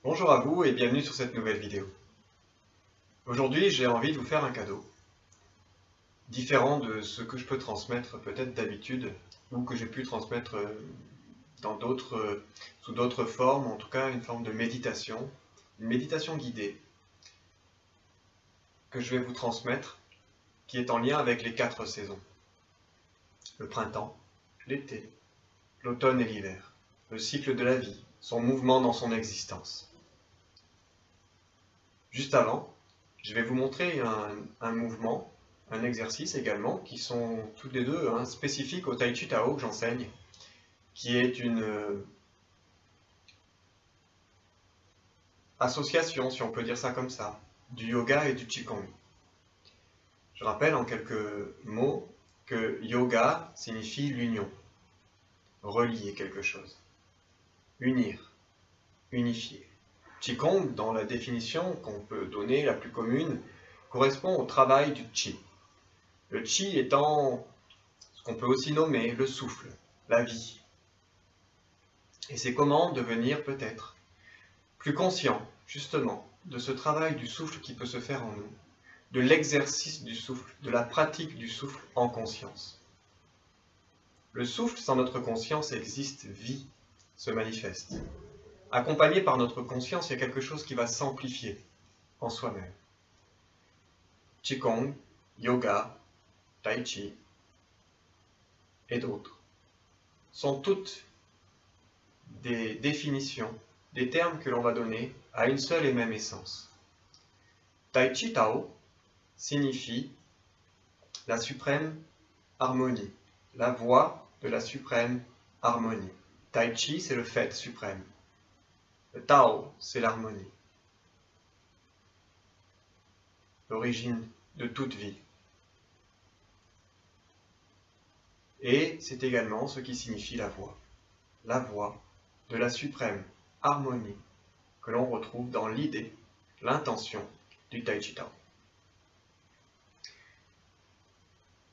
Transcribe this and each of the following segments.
Bonjour à vous et bienvenue sur cette nouvelle vidéo. Aujourd'hui, j'ai envie de vous faire un cadeau, différent de ce que je peux transmettre peut-être d'habitude, ou que j'ai pu transmettre sous d'autres formes, en tout cas une forme de méditation, une méditation guidée, que je vais vous transmettre, qui est en lien avec les 4 saisons. Le printemps, l'été, l'automne et l'hiver, le cycle de la vie, son mouvement dans son existence. Juste avant, je vais vous montrer un mouvement, un exercice également, qui sont tous les deux spécifiques au Tai Chi Tao que j'enseigne, qui est une association, si on peut dire ça comme ça, du yoga et du Qigong. Je rappelle en quelques mots que yoga signifie l'union, relier quelque chose, unir, unifier. Qigong, dans la définition qu'on peut donner, la plus commune, correspond au travail du Qi. Le Qi étant ce qu'on peut aussi nommer le souffle, la vie. Et c'est comment devenir peut-être plus conscient, justement, de ce travail du souffle qui peut se faire en nous, de l'exercice du souffle, de la pratique du souffle en conscience. Le souffle sans notre conscience existe, vit, se manifeste. Accompagné par notre conscience, il y a quelque chose qui va s'amplifier en soi-même. Qigong, yoga, Tai Chi et d'autres sont toutes des définitions, des termes que l'on va donner à une seule et même essence. Tai Chi Tao signifie la suprême harmonie, la voie de la suprême harmonie. Tai Chi, c'est le fait suprême. Le Tao, c'est l'harmonie. L'origine de toute vie. Et c'est également ce qui signifie la voie de la suprême harmonie que l'on retrouve dans l'idée, l'intention du Tai Chi Tao.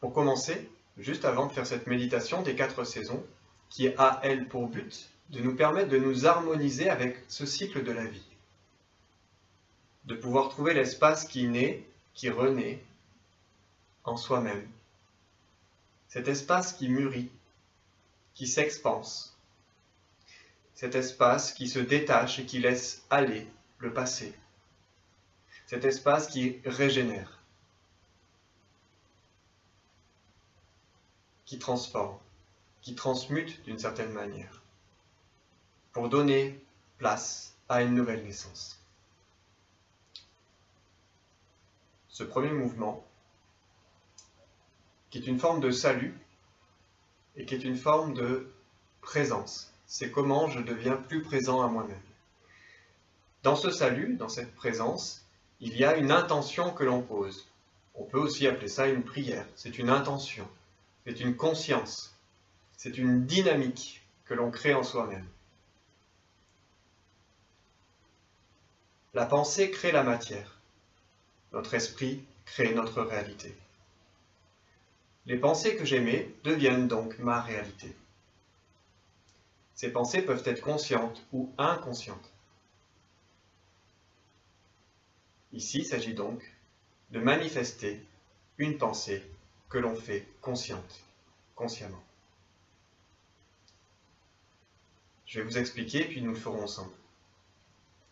Pour commencer, juste avant de faire cette méditation des 4 saisons, qui a, elle, pour but de nous permettre de nous harmoniser avec ce cycle de la vie, de pouvoir trouver l'espace qui naît, qui renaît en soi-même, cet espace qui mûrit, qui s'expanse, cet espace qui se détache et qui laisse aller le passé, cet espace qui régénère, qui transforme, qui transmute d'une certaine manière, pour donner place à une nouvelle naissance. Ce premier mouvement, qui est une forme de salut et qui est une forme de présence, c'est comment je deviens plus présent à moi-même. Dans ce salut, dans cette présence, il y a une intention que l'on pose. On peut aussi appeler ça une prière, c'est une intention, c'est une conscience, c'est une dynamique que l'on crée en soi-même. La pensée crée la matière, notre esprit crée notre réalité. Les pensées que j'émets deviennent donc ma réalité. Ces pensées peuvent être conscientes ou inconscientes. Ici, il s'agit donc de manifester une pensée que l'on fait consciente, consciemment. Je vais vous expliquer, puis nous le ferons ensemble.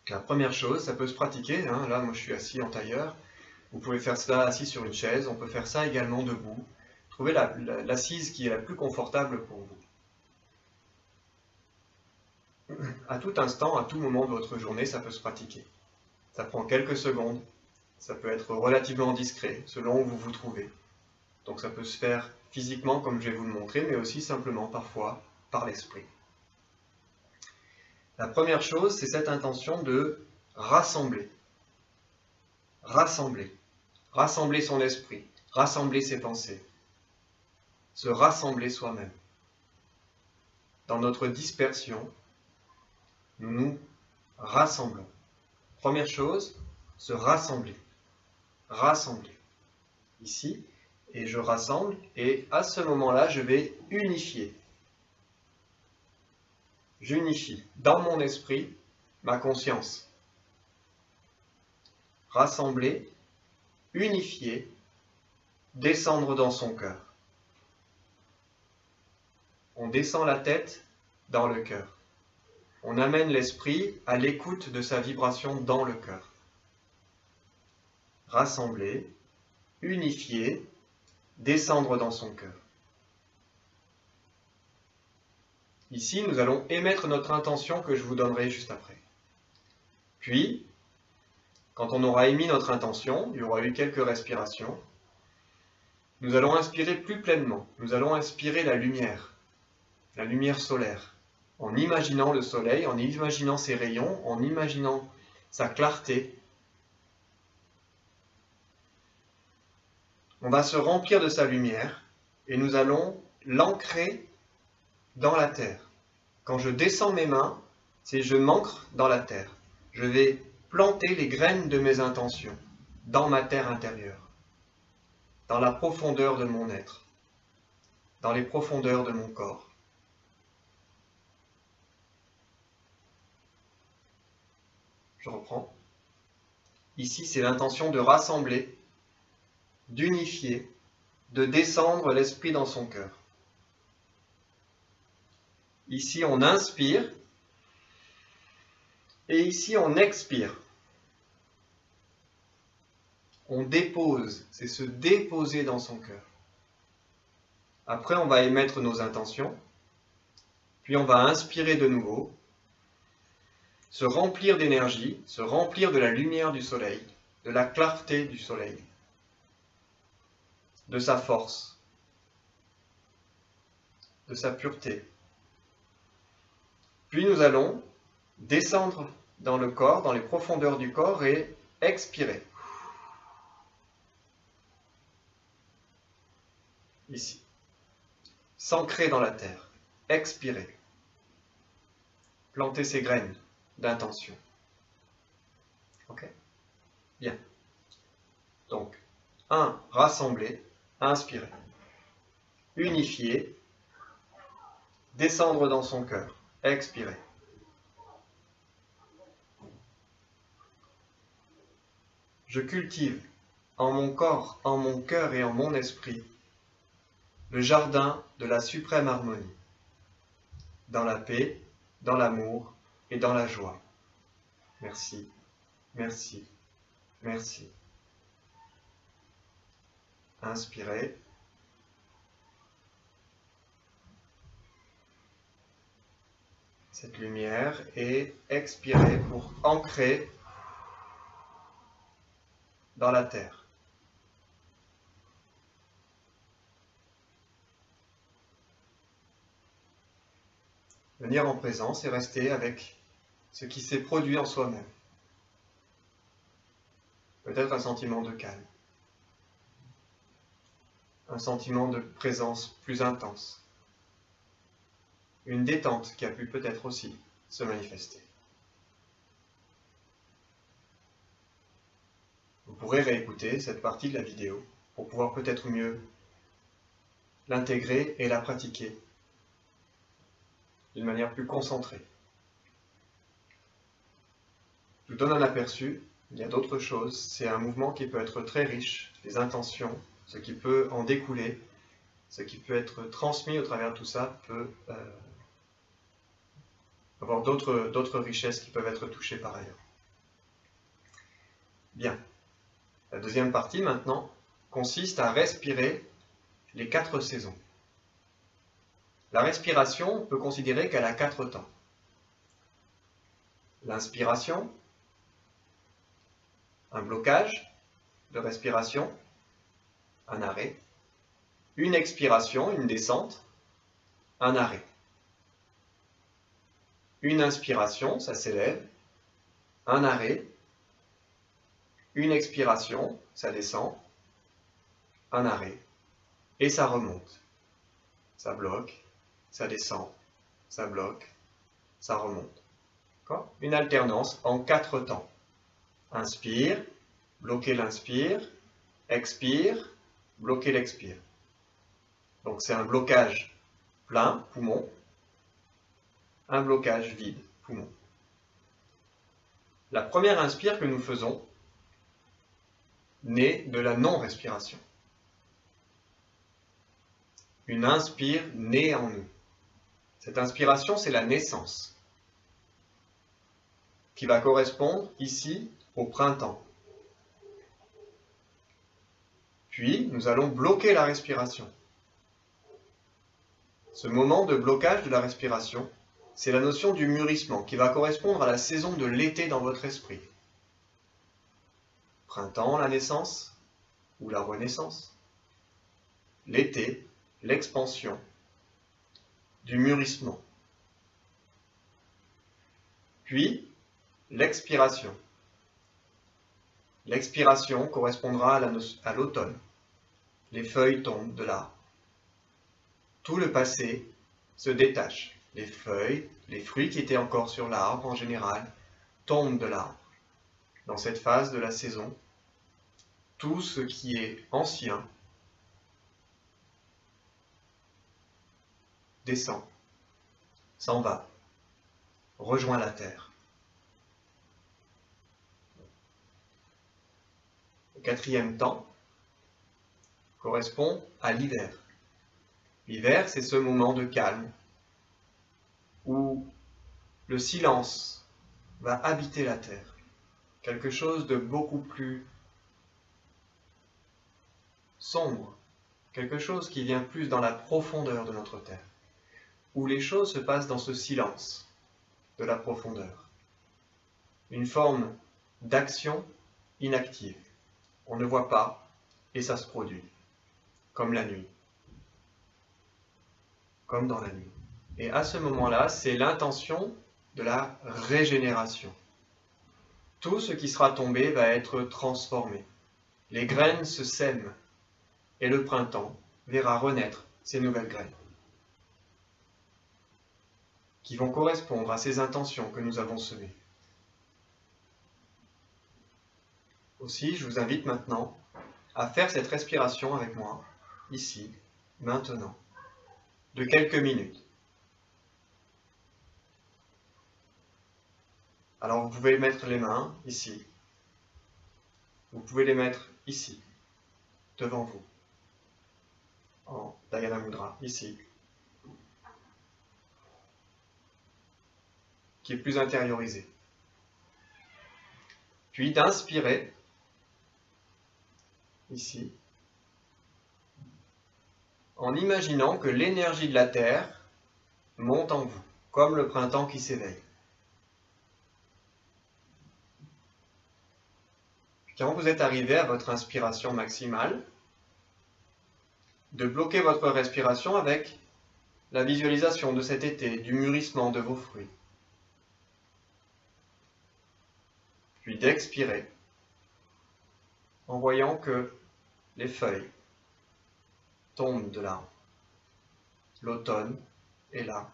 La première chose, ça peut se pratiquer, là moi je suis assis en tailleur, vous pouvez faire cela assis sur une chaise, on peut faire ça également debout. Trouvez l'assise qui est la plus confortable pour vous. À tout instant, à tout moment de votre journée, ça peut se pratiquer. Ça prend quelques secondes, ça peut être relativement discret, selon où vous vous trouvez. Donc ça peut se faire physiquement, comme je vais vous le montrer, mais aussi simplement, parfois, par l'esprit. La première chose, c'est cette intention de rassembler. Rassembler. Rassembler son esprit, rassembler ses pensées. Se rassembler soi-même. Dans notre dispersion, nous nous rassemblons. Première chose, se rassembler. Rassembler. Ici, et je rassemble, et à ce moment-là, je vais unifier. J'unifie dans mon esprit ma conscience, rassembler, unifier, descendre dans son cœur. On descend la tête dans le cœur. On amène l'esprit à l'écoute de sa vibration dans le cœur. Rassembler, unifier, descendre dans son cœur. Ici, nous allons émettre notre intention que je vous donnerai juste après. Puis, quand on aura émis notre intention, il y aura eu quelques respirations, nous allons inspirer plus pleinement. Nous allons inspirer la lumière solaire, en imaginant le soleil, en imaginant ses rayons, en imaginant sa clarté. On va se remplir de sa lumière et nous allons l'ancrer dans la terre. Quand je descends mes mains, c'est je m'ancre dans la terre. Je vais planter les graines de mes intentions dans ma terre intérieure, dans la profondeur de mon être, dans les profondeurs de mon corps. Je reprends. Ici, c'est l'intention de rassembler, d'unifier, de descendre l'esprit dans son cœur. Ici, on inspire et ici, on expire. On dépose, c'est se déposer dans son cœur. Après, on va émettre nos intentions, puis on va inspirer de nouveau, se remplir d'énergie, se remplir de la lumière du soleil, de la clarté du soleil, de sa force, de sa pureté. Puis nous allons descendre dans le corps, dans les profondeurs du corps et expirer. Ici. S'ancrer dans la terre. Expirer. Planter ses graines d'intention. Ok? Bien. Donc, 1. Rassembler. Inspirer. Unifier. Descendre dans son cœur. Expirer. Je cultive en mon corps, en mon cœur et en mon esprit le jardin de la suprême harmonie, dans la paix, dans l'amour et dans la joie. Merci, merci, merci. Inspirez. Cette lumière et expirez pour ancrer dans la terre. Venir en présence et rester avec ce qui s'est produit en soi-même. Peut-être un sentiment de calme, un sentiment de présence plus intense, une détente qui a pu peut-être aussi se manifester. Vous pourrez réécouter cette partie de la vidéo pour pouvoir peut-être mieux l'intégrer et la pratiquer d'une manière plus concentrée. Je vous donne un aperçu, il y a d'autres choses, c'est un mouvement qui peut être très riche, les intentions, ce qui peut en découler, ce qui peut être transmis au travers de tout ça peut avoir d'autres richesses qui peuvent être touchées par ailleurs. Bien, la deuxième partie maintenant consiste à respirer les 4 saisons. La respiration, on peut considérer qu'elle a 4 temps. L'inspiration, un blocage de respiration, un arrêt. Une expiration, une descente, un arrêt. Une inspiration, ça s'élève, un arrêt. Une expiration, ça descend, un arrêt. Et ça remonte. Ça bloque. Ça descend, ça bloque, ça remonte. Une alternance en 4 temps. Inspire, bloquer l'inspire, expire, bloquer l'expire. Donc c'est un blocage plein, poumon, un blocage vide, poumon. La première inspire que nous faisons, naît de la non-respiration. Une inspire naît en nous. Cette inspiration, c'est la naissance, qui va correspondre ici au printemps. Puis, nous allons bloquer la respiration. Ce moment de blocage de la respiration, c'est la notion du mûrissement, qui va correspondre à la saison de l'été dans votre esprit. Printemps, la naissance ou la renaissance. L'été, l'expansion du mûrissement. Puis, l'expiration. L'expiration correspondra à l'automne. Les feuilles tombent de l'arbre. Tout le passé se détache. Les feuilles, les fruits qui étaient encore sur l'arbre en général, tombent de l'arbre. Dans cette phase de la saison, tout ce qui est ancien descend, s'en va, rejoint la terre. Le quatrième temps correspond à l'hiver. L'hiver, c'est ce moment de calme où le silence va habiter la terre. Quelque chose de beaucoup plus sombre, quelque chose qui vient plus dans la profondeur de notre terre, où les choses se passent dans ce silence de la profondeur. Une forme d'action inactive. On ne voit pas et ça se produit, comme la nuit, comme dans la nuit. Et à ce moment-là, c'est l'intention de la régénération. Tout ce qui sera tombé va être transformé. Les graines se sèment et le printemps verra renaître ces nouvelles graines qui vont correspondre à ces intentions que nous avons semées. Aussi, je vous invite maintenant à faire cette respiration avec moi, ici, maintenant, de quelques minutes. Alors vous pouvez mettre les mains ici, vous pouvez les mettre ici, devant vous, en Dhyana Mudra, ici, qui est plus intériorisé. Puis d'inspirer, ici, en imaginant que l'énergie de la Terre monte en vous, comme le printemps qui s'éveille. Quand vous êtes arrivé à votre inspiration maximale, de bloquer votre respiration avec la visualisation de cet été, du mûrissement de vos fruits. Puis d'expirer en voyant que les feuilles tombent de l'arbre. L'automne est là.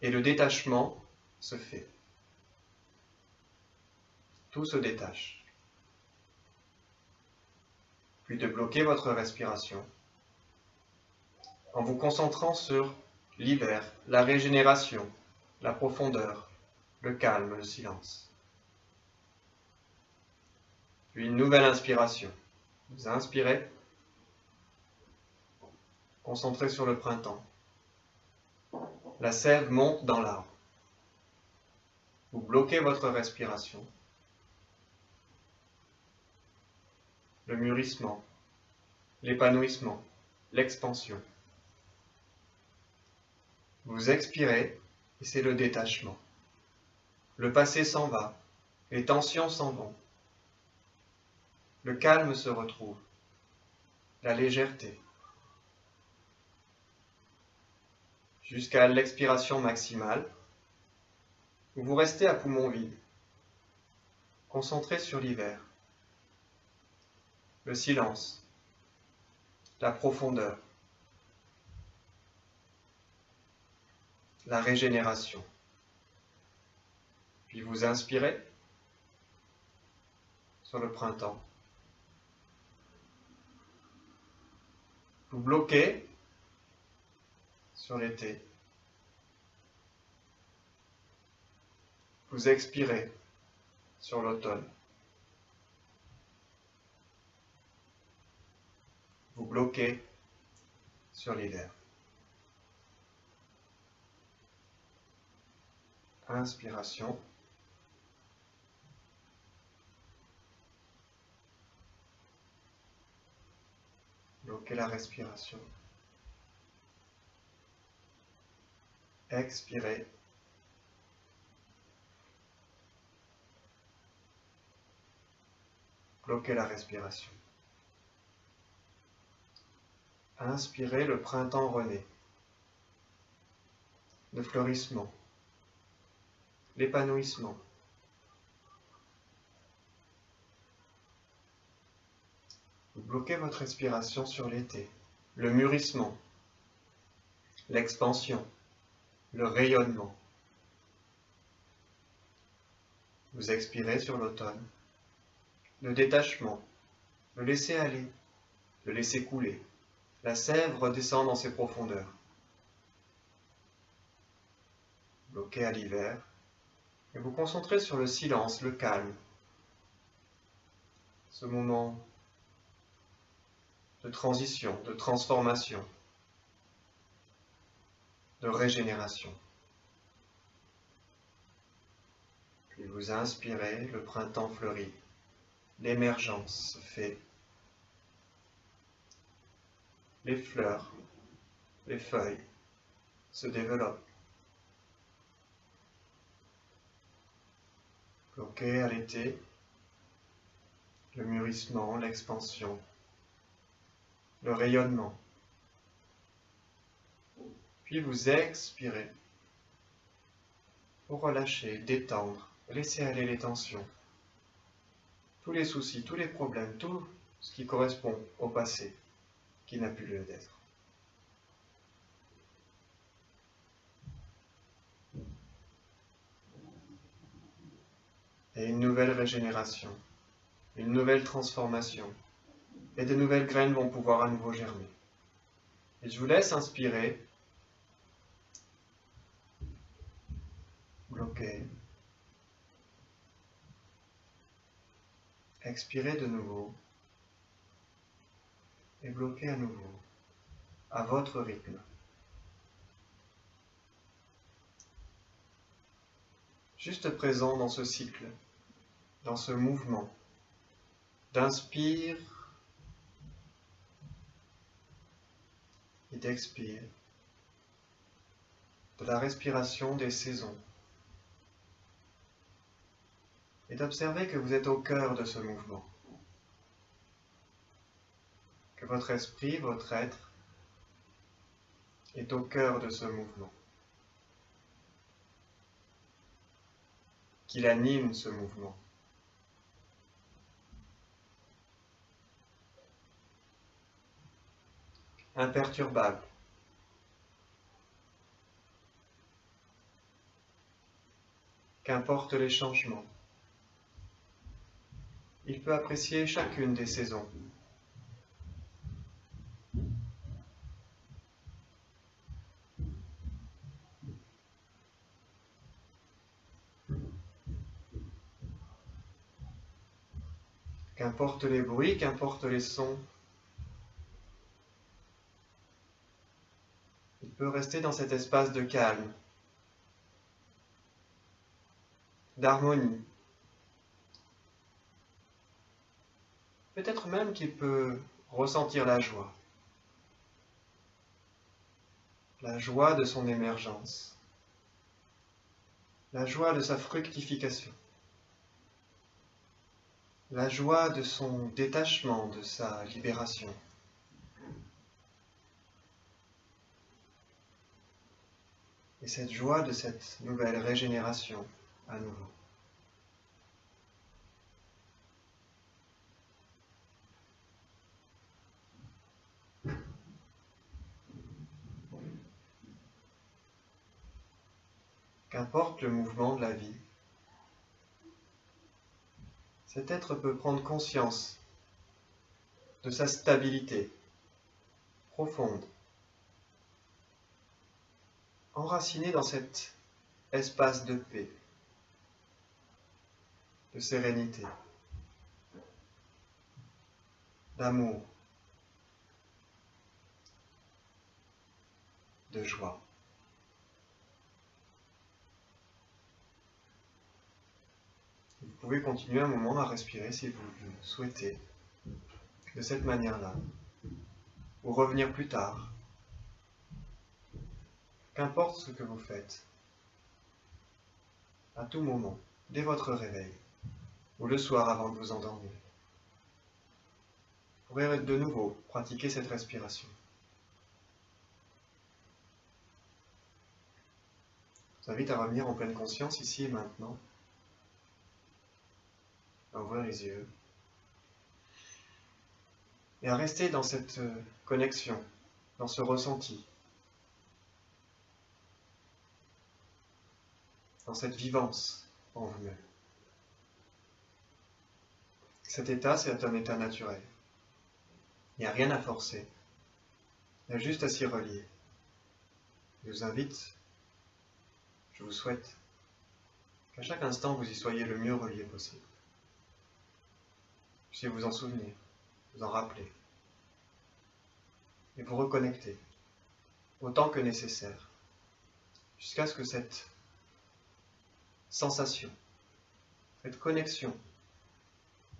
Et le détachement se fait. Tout se détache. Puis de bloquer votre respiration en vous concentrant sur l'hiver, la régénération, la profondeur, le calme, le silence. Puis une nouvelle inspiration. Vous inspirez, concentrez sur le printemps. La sève monte dans l'arbre. Vous bloquez votre respiration. Le mûrissement, l'épanouissement, l'expansion. Vous expirez et c'est le détachement. Le passé s'en va, les tensions s'en vont. Le calme se retrouve, la légèreté. Jusqu'à l'expiration maximale, où vous restez à poumon vide, concentré sur l'hiver, le silence, la profondeur, la régénération. Puis vous inspirez sur le printemps. Vous bloquez sur l'été. Vous expirez sur l'automne. bloqué sur l'hiver. Inspiration. Bloquez la respiration. Expirez. Bloquez la respiration. Inspirez, le printemps renaît. Le fleurissement. L'épanouissement. Vous bloquez votre respiration sur l'été. Le mûrissement. L'expansion. Le rayonnement. Vous expirez sur l'automne. Le détachement. Le laisser aller. Le laisser couler. La sève redescend dans ses profondeurs. Bloqué à l'hiver. Et vous concentrez sur le silence, le calme. Ce moment de transition, de transformation, de régénération. Puis vous inspirez, le printemps fleurit, l'émergence se fait. Les fleurs, les feuilles se développent. Bloqué à l'été, le mûrissement, l'expansion, le rayonnement. Puis vous expirez pour relâcher, détendre, laisser aller les tensions, tous les soucis, tous les problèmes, tout ce qui correspond au passé qui n'a plus lieu d'être. Et une nouvelle régénération, une nouvelle transformation, et de nouvelles graines vont pouvoir à nouveau germer. Et je vous laisse inspirer, bloquer, expirer de nouveau, et bloquer à nouveau, à votre rythme. Juste présent dans ce cycle, dans ce mouvement d'inspire et d'expire, de la respiration des saisons, et d'observer que vous êtes au cœur de ce mouvement, que votre esprit, votre être, est au cœur de ce mouvement, qu'il anime ce mouvement. Imperturbable. Qu'importe les changements, il peut apprécier chacune des saisons. Qu'importe les bruits, qu'importe les sons, il peut rester dans cet espace de calme, d'harmonie. Peut-être même qu'il peut ressentir la joie de son émergence, la joie de sa fructification, la joie de son détachement, de sa libération. Et cette joie de cette nouvelle régénération à nouveau. Qu'importe le mouvement de la vie, cet être peut prendre conscience de sa stabilité profonde, enraciné dans cet espace de paix, de sérénité, d'amour, de joie. Vous pouvez continuer un moment à respirer si vous le souhaitez, de cette manière-là, ou revenir plus tard. Qu'importe ce que vous faites, à tout moment, dès votre réveil, ou le soir avant de vous endormir, vous pourrez de nouveau pratiquer cette respiration. Je vous invite à revenir en pleine conscience ici et maintenant, à ouvrir les yeux, et à rester dans cette connexion, dans ce ressenti, dans cette vivance en vous-même. Cet état, c'est un état naturel. Il n'y a rien à forcer. Il y a juste à s'y relier. Je vous invite, je vous souhaite qu'à chaque instant vous y soyez le mieux relié possible. Puissiez vous en souvenir, vous en rappeler, et vous reconnecter autant que nécessaire, jusqu'à ce que cette sensation, cette connexion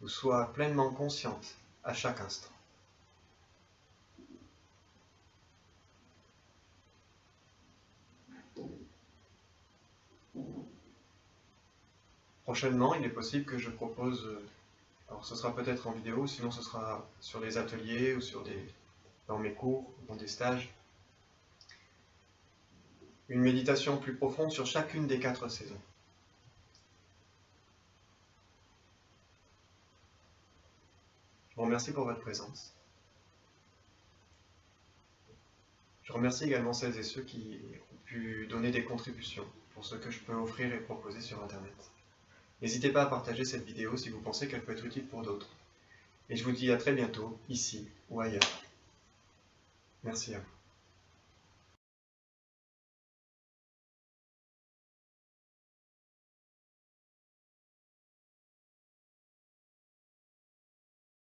vous soit pleinement consciente à chaque instant. Prochainement, il est possible que je propose, alors ce sera peut-être en vidéo, sinon ce sera sur des ateliers ou dans mes cours, ou dans des stages, une méditation plus profonde sur chacune des 4 saisons. Je vous remercie pour votre présence. Je remercie également celles et ceux qui ont pu donner des contributions pour ce que je peux offrir et proposer sur Internet. N'hésitez pas à partager cette vidéo si vous pensez qu'elle peut être utile pour d'autres. Et je vous dis à très bientôt, ici ou ailleurs. Merci à vous.